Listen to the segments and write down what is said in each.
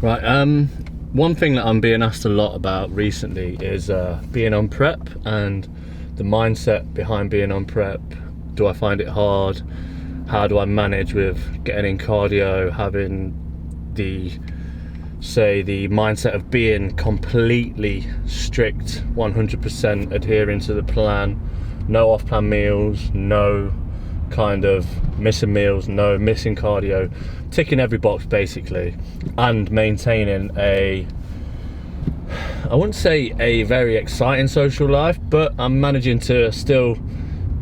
Right, one thing that I'm being asked a lot about recently is being on prep and the mindset behind being on prep. Do I find it hard? How do I manage with getting in cardio, having the mindset of being completely strict, 100% adhering to the plan, no off-plan meals, no kind of missing meals, no missing cardio, ticking every box basically, and maintaining I wouldn't say a very exciting social life, but I'm managing to still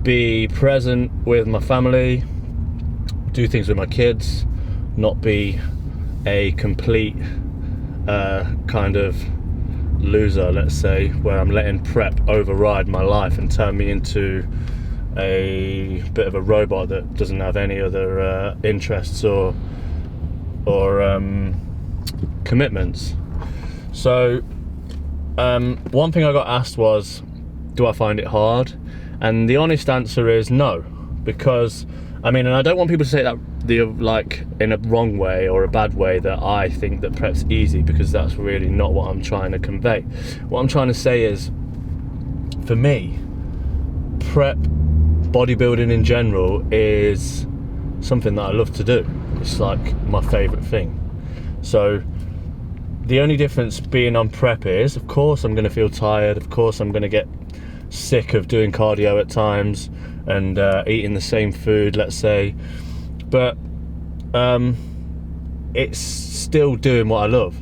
be present with my family, do things with my kids, not be a complete kind of loser, let's say, where I'm letting prep override my life and turn me into a bit of a robot that doesn't have any other interests or commitments. So one thing I got asked was, do I find it hard? And the honest answer is no, because and I don't want people to say that like in a wrong way or a bad way, that I think that prep's easy, because that's really not what I'm trying to convey. What I'm trying to say is, for me, prep, bodybuilding in general, is something that I love to do. It's like my favourite thing. So the only difference being on prep is, of course I'm going to feel tired, of course I'm going to get sick of doing cardio at times and eating the same food, let's say, but it's still doing what I love.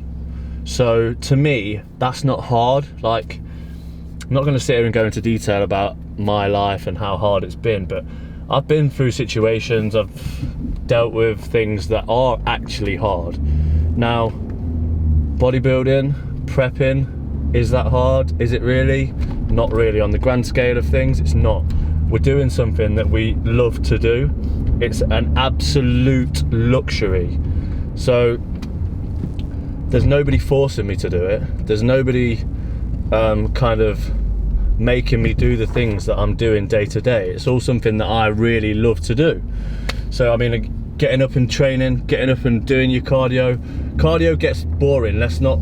So to me, that's not hard. Like, I'm not going to sit here and go into detail about my life and how hard it's been, but I've been through situations, I've dealt with things that are actually hard. Now, bodybuilding, prepping, is that hard? Is it really? Not really. On the grand scale of things, it's not. We're doing something that we love to do. It's an absolute luxury. So there's nobody forcing me to do it. There's nobody kind of making me do the things that I'm doing day to day. It's all something that I really love to do. So getting up and training, getting up and doing your cardio. Cardio gets boring. Let's not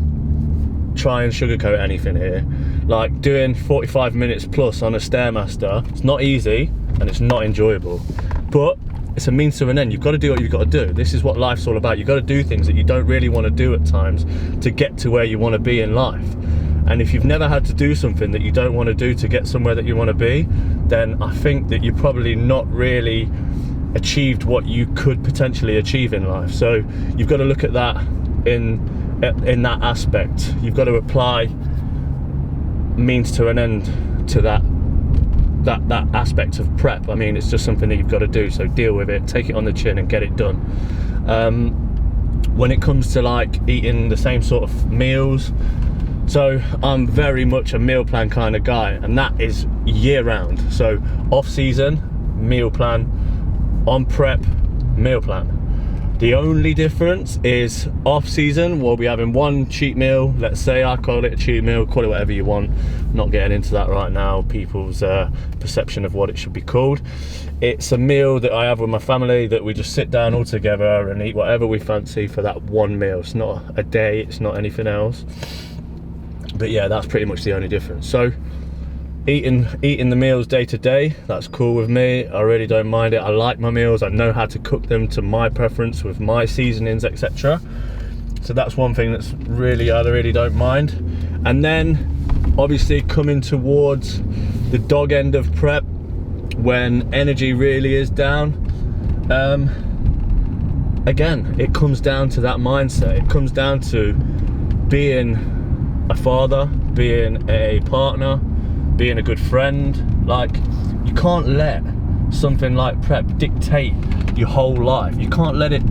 try and sugarcoat anything here. Like, doing 45 minutes plus on a Stairmaster, it's not easy and it's not enjoyable, but it's a means to an end. You've got to do what you've got to do. This is what life's all about. You've got to do things that you don't really want to do at times to get to where you want to be in life. And if you've never had to do something that you don't want to do to get somewhere that you want to be, then I think that you're probably not really achieved what you could potentially achieve in life. So you've got to look at that in that aspect. You've got to apply means to an end to that aspect of prep. It's just something that you've got to do, so deal with it, take it on the chin and get it done. When it comes to like eating the same sort of meals, so I'm very much a meal plan kind of guy, and that is year round. So off season, meal plan; on prep, meal plan. The only difference is off season, we'll be having one cheat meal. Let's say I call it a cheat meal, call it whatever you want. Not getting into that right now, people's perception of what it should be called. It's a meal that I have with my family, that we just sit down all together and eat whatever we fancy for that one meal. It's not a day, it's not anything else. But yeah, that's pretty much the only difference. So eating the meals day to day, that's cool with me. I really don't mind it. I like my meals. I know how to cook them to my preference with my seasonings, etc. So that's one thing that's I really don't mind. And then obviously coming towards the dog end of prep, when energy really is down, again, it comes down to that mindset. It comes down to being a father, being a partner, being a good friend. Like, you can't let something like prep dictate your whole life. You can't let it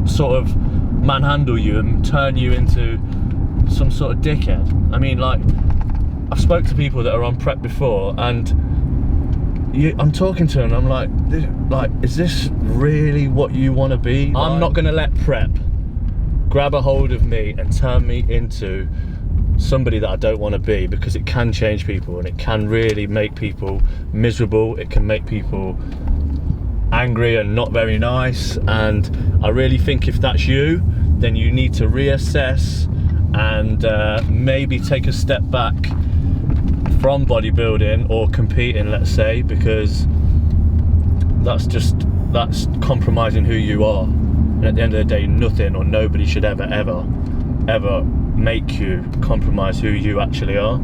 sort of manhandle you and turn you into some sort of dickhead. Like, I've spoke to people that are on prep before, and I'm talking to them and I'm like, is this really what you want to be? I'm not going to let prep grab a hold of me and turn me into somebody that I don't want to be, because it can change people and it can really make people miserable. It can make people angry and not very nice, and I really think if that's you, then you need to reassess and maybe take a step back from bodybuilding or competing, let's say, because that's compromising who you are. And at the end of the day, nothing or nobody should ever make you compromise who you actually are.